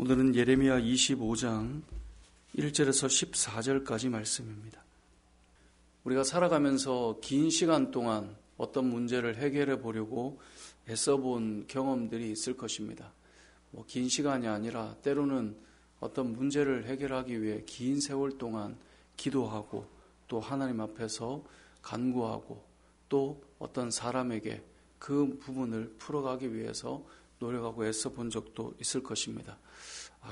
오늘은 예레미야 25장 1절에서 14절까지 말씀입니다. 우리가 살아가면서 긴 시간 동안 어떤 문제를 해결해 보려고 애써본 경험들이 있을 것입니다. 긴 시간이 아니라 때로는 어떤 문제를 해결하기 위해 긴 세월 동안 기도하고 또 하나님 앞에서 간구하고 또 어떤 사람에게 그 부분을 풀어가기 위해서 노력하고 애써 본 적도 있을 것입니다.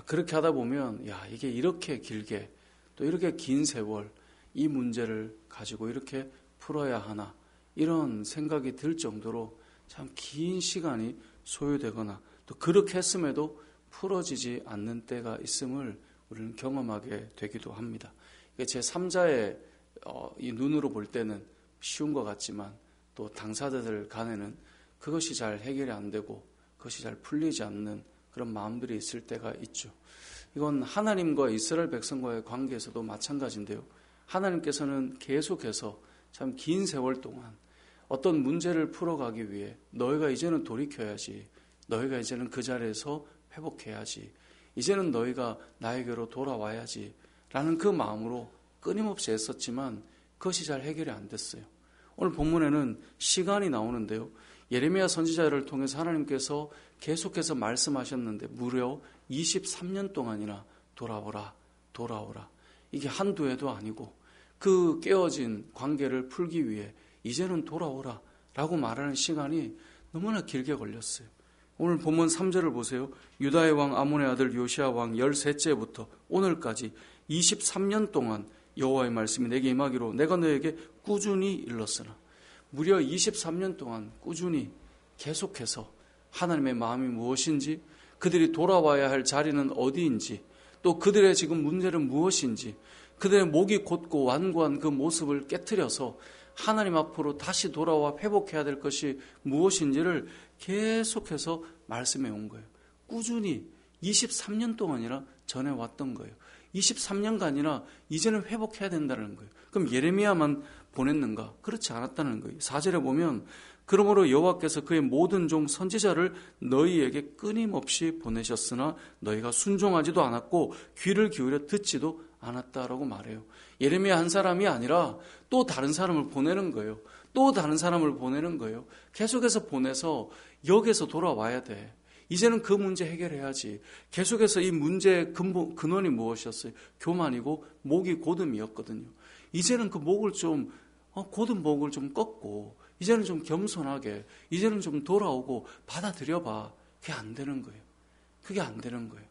그렇게 하다 보면 이게 이렇게 길게 또 이렇게 긴 세월 이 문제를 가지고 이렇게 풀어야 하나 이런 생각이 들 정도로 참 긴 시간이 소요되거나 또 그렇게 했음에도 풀어지지 않는 때가 있음을 우리는 경험하게 되기도 합니다. 제 3자의 이 눈으로 볼 때는 쉬운 것 같지만 또 당사자들 간에는 그것이 잘 해결이 안 되고 그것이 잘 풀리지 않는 그런 마음들이 있을 때가 있죠. 이건 하나님과 이스라엘 백성과의 관계에서도 마찬가지인데요. 하나님께서는 계속해서 참 긴 세월 동안 어떤 문제를 풀어가기 위해 너희가 이제는 돌이켜야지, 너희가 이제는 그 자리에서 회복해야지, 이제는 너희가 나에게로 돌아와야지 라는 그 마음으로 끊임없이 애썼지만 그것이 잘 해결이 안 됐어요. 오늘 본문에는 시간이 나오는데요. 예레미야 선지자를 통해서 하나님께서 계속해서 말씀하셨는데 무려 23년 동안이나 돌아오라, 돌아오라. 이게 한두 해도 아니고 그 깨어진 관계를 풀기 위해 이제는 돌아오라 라고 말하는 시간이 너무나 길게 걸렸어요. 오늘 본문 3절을 보세요. 유다의 왕 아몬의 아들 요시야 왕 13째부터 오늘까지 23년 동안 여호와의 말씀이 내게 임하기로 내가 너에게 꾸준히 일렀으나, 무려 23년 동안 꾸준히 계속해서 하나님의 마음이 무엇인지, 그들이 돌아와야 할 자리는 어디인지, 또 그들의 지금 문제는 무엇인지, 그들의 목이 곧고 완고한 그 모습을 깨트려서 하나님 앞으로 다시 돌아와 회복해야 될 것이 무엇인지를 계속해서 말씀해 온 거예요. 꾸준히 23년 동안이나 전해왔던 거예요. 23년간이나 이제는 회복해야 된다는 거예요. 그럼 예레미야만 보냈는가? 그렇지 않았다는 거예요. 4절에 보면 그러므로 여호와께서 그의 모든 종 선지자를 너희에게 끊임없이 보내셨으나 너희가 순종하지도 않았고 귀를 기울여 듣지도 않았다라고 말해요. 예레미야 한 사람이 아니라 또 다른 사람을 보내는 거예요. 또 다른 사람을 보내는 거예요. 계속해서 보내서 여기서 돌아와야 돼. 이제는 그 문제 해결해야지. 계속해서 이 문제의 근원이 무엇이었어요? 교만이고 목이 고듬이었거든요. 이제는 그 목을 좀 고든 목을 좀 꺾고 이제는 좀 겸손하게 이제는 좀 돌아오고 받아들여봐. 그게 안 되는 거예요. 그게 안 되는 거예요.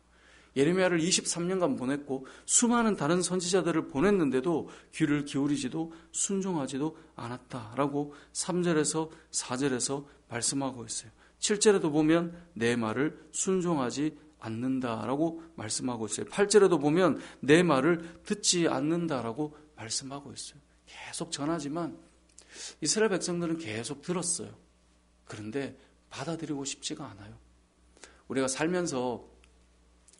예레미야를 23년간 보냈고 수많은 다른 선지자들을 보냈는데도 귀를 기울이지도 순종하지도 않았다라고 3절에서 4절에서 말씀하고 있어요. 7절에도 보면 내 말을 순종하지 않는다라고 말씀하고 있어요. 8절에도 보면 내 말을 듣지 않는다라고 말씀하고 있어요. 계속 전하지만 이스라엘 백성들은 계속 들었어요. 그런데 받아들이고 싶지가 않아요. 우리가 살면서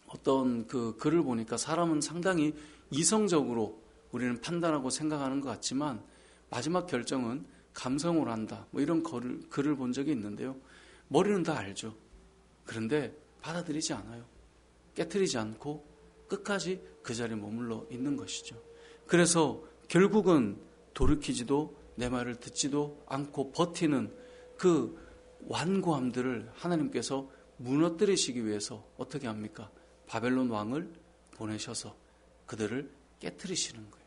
어떤 그 글을 보니까 사람은 상당히 이성적으로 우리는 판단하고 생각하는 것 같지만 마지막 결정은 감성으로 한다. 이런 글을 본 적이 있는데요. 머리는 다 알죠. 그런데 받아들이지 않아요. 깨트리지 않고 끝까지 그 자리에 머물러 있는 것이죠. 그래서 결국은 돌이키지도 내 말을 듣지도 않고 버티는 그 완고함들을 하나님께서 무너뜨리시기 위해서 어떻게 합니까? 바벨론 왕을 보내셔서 그들을 깨트리시는 거예요.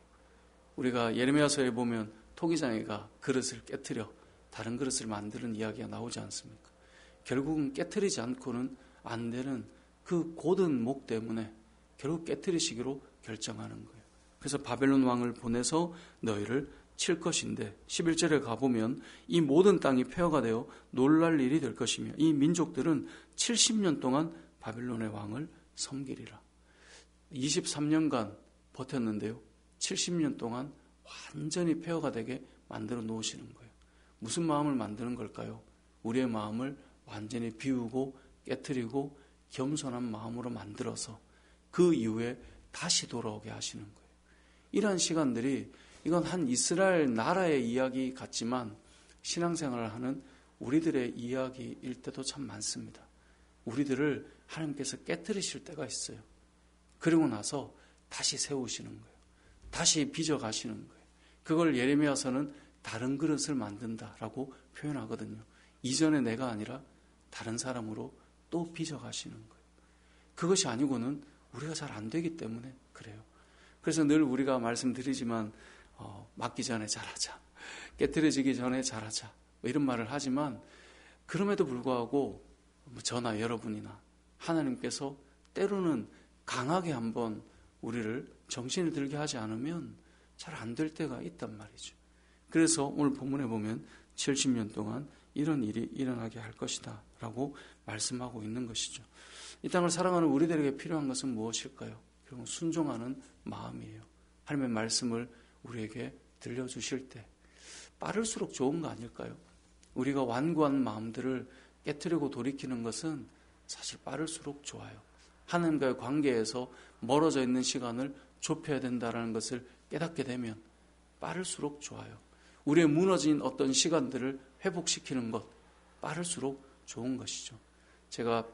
우리가 예레미야서에 보면 토기장이가 그릇을 깨트려 다른 그릇을 만드는 이야기가 나오지 않습니까? 결국은 깨트리지 않고는 안 되는 그 고든 목 때문에 결국 깨트리시기로 결정하는 거예요. 그래서 바벨론 왕을 보내서 너희를 칠 것인데 11절에 가보면 이 모든 땅이 폐허가 되어 놀랄 일이 될 것이며 이 민족들은 70년 동안 바벨론의 왕을 섬기리라. 23년간 버텼는데요. 70년 동안 완전히 폐허가 되게 만들어 놓으시는 거예요. 무슨 마음을 만드는 걸까요? 우리의 마음을 완전히 비우고 깨트리고 겸손한 마음으로 만들어서 그 이후에 다시 돌아오게 하시는 거예요. 이러한 시간들이 이건 한 이스라엘 나라의 이야기 같지만 신앙생활을 하는 우리들의 이야기일 때도 참 많습니다. 우리들을 하나님께서 깨트리실 때가 있어요. 그리고 나서 다시 세우시는 거예요. 다시 빚어가시는 거예요. 그걸 예레미야서는 다른 그릇을 만든다라고 표현하거든요. 이전의 내가 아니라 다른 사람으로 또 빚어가시는 거예요. 그것이 아니고는 우리가 잘 안 되기 때문에 그래요. 그래서 늘 우리가 말씀드리지만 맞기 전에 잘하자, 깨트려지기 전에 잘하자 이런 말을 하지만 그럼에도 불구하고 저나 여러분이나 하나님께서 때로는 강하게 한번 우리를 정신을 들게 하지 않으면 잘 안 될 때가 있단 말이죠. 그래서 오늘 본문에 보면 70년 동안 이런 일이 일어나게 할 것이다 라고 말씀하고 있는 것이죠. 이 땅을 사랑하는 우리들에게 필요한 것은 무엇일까요? 결국 순종하는 마음이에요. 하나님의 말씀을 우리에게 들려주실 때 빠를수록 좋은 거 아닐까요? 우리가 완고한 마음들을 깨트리고 돌이키는 것은 사실 빠를수록 좋아요. 하나님과의 관계에서 멀어져 있는 시간을 좁혀야 된다는 것을 깨닫게 되면 빠를수록 좋아요. 우리의 무너진 어떤 시간들을 회복시키는 것, 빠를수록 좋은 것이죠. 제가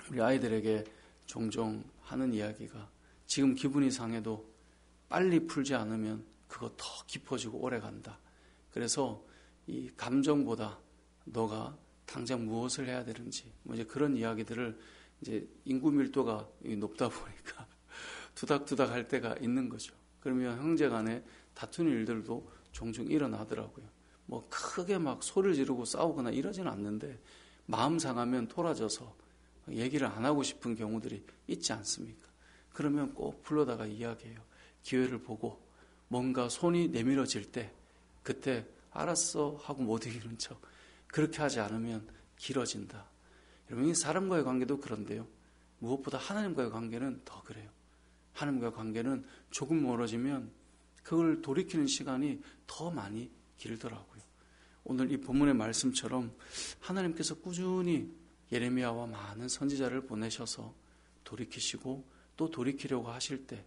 우리 아이들에게 종종 하는 이야기가 지금 기분이 상해도 빨리 풀지 않으면 그거 더 깊어지고 오래 간다. 그래서 이 감정보다 너가 당장 무엇을 해야 되는지 이제 그런 이야기들을 이제 인구 밀도가 높다 보니까 투닥투닥 할 때가 있는 거죠. 그러면 형제 간에 다투는 일들도 종종 일어나더라고요. 뭐 크게 막 소리를 지르고 싸우거나 이러지는 않는데 마음 상하면 토라져서 얘기를 안 하고 싶은 경우들이 있지 않습니까? 그러면 꼭 불러다가 이야기해요. 기회를 보고 뭔가 손이 내밀어질 때 그때 알았어 하고 못 이기는 척. 그렇게 하지 않으면 길어진다. 여러분, 이 사람과의 관계도 그런데요. 무엇보다 하나님과의 관계는 더 그래요. 하나님과의 관계는 조금 멀어지면 그걸 돌이키는 시간이 더 많이 길더라고요. 오늘 이 본문의 말씀처럼 하나님께서 꾸준히 예레미야와 많은 선지자를 보내셔서 돌이키시고 또 돌이키려고 하실 때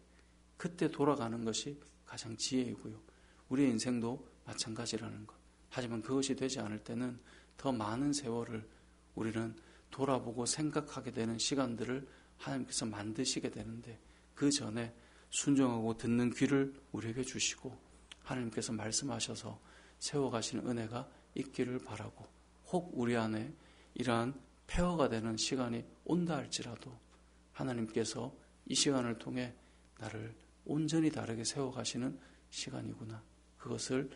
그때 돌아가는 것이 가장 지혜이고요. 우리의 인생도 마찬가지라는 것. 하지만 그것이 되지 않을 때는 더 많은 세월을 우리는 돌아보고 생각하게 되는 시간들을 하나님께서 만드시게 되는데 그 전에 순종하고 듣는 귀를 우리에게 주시고 하나님께서 말씀하셔서 세워가시는 은혜가 있기를 바라고 혹 우리 안에 이러한 폐허가 되는 시간이 온다 할지라도 하나님께서 이 시간을 통해 나를 온전히 다르게 세워가시는 시간이구나. 그것을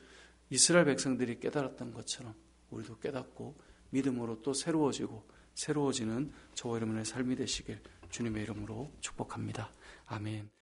이스라엘 백성들이 깨달았던 것처럼 우리도 깨닫고 믿음으로 또 새로워지는 저와 여러분의 삶이 되시길 주님의 이름으로 축복합니다. 아멘.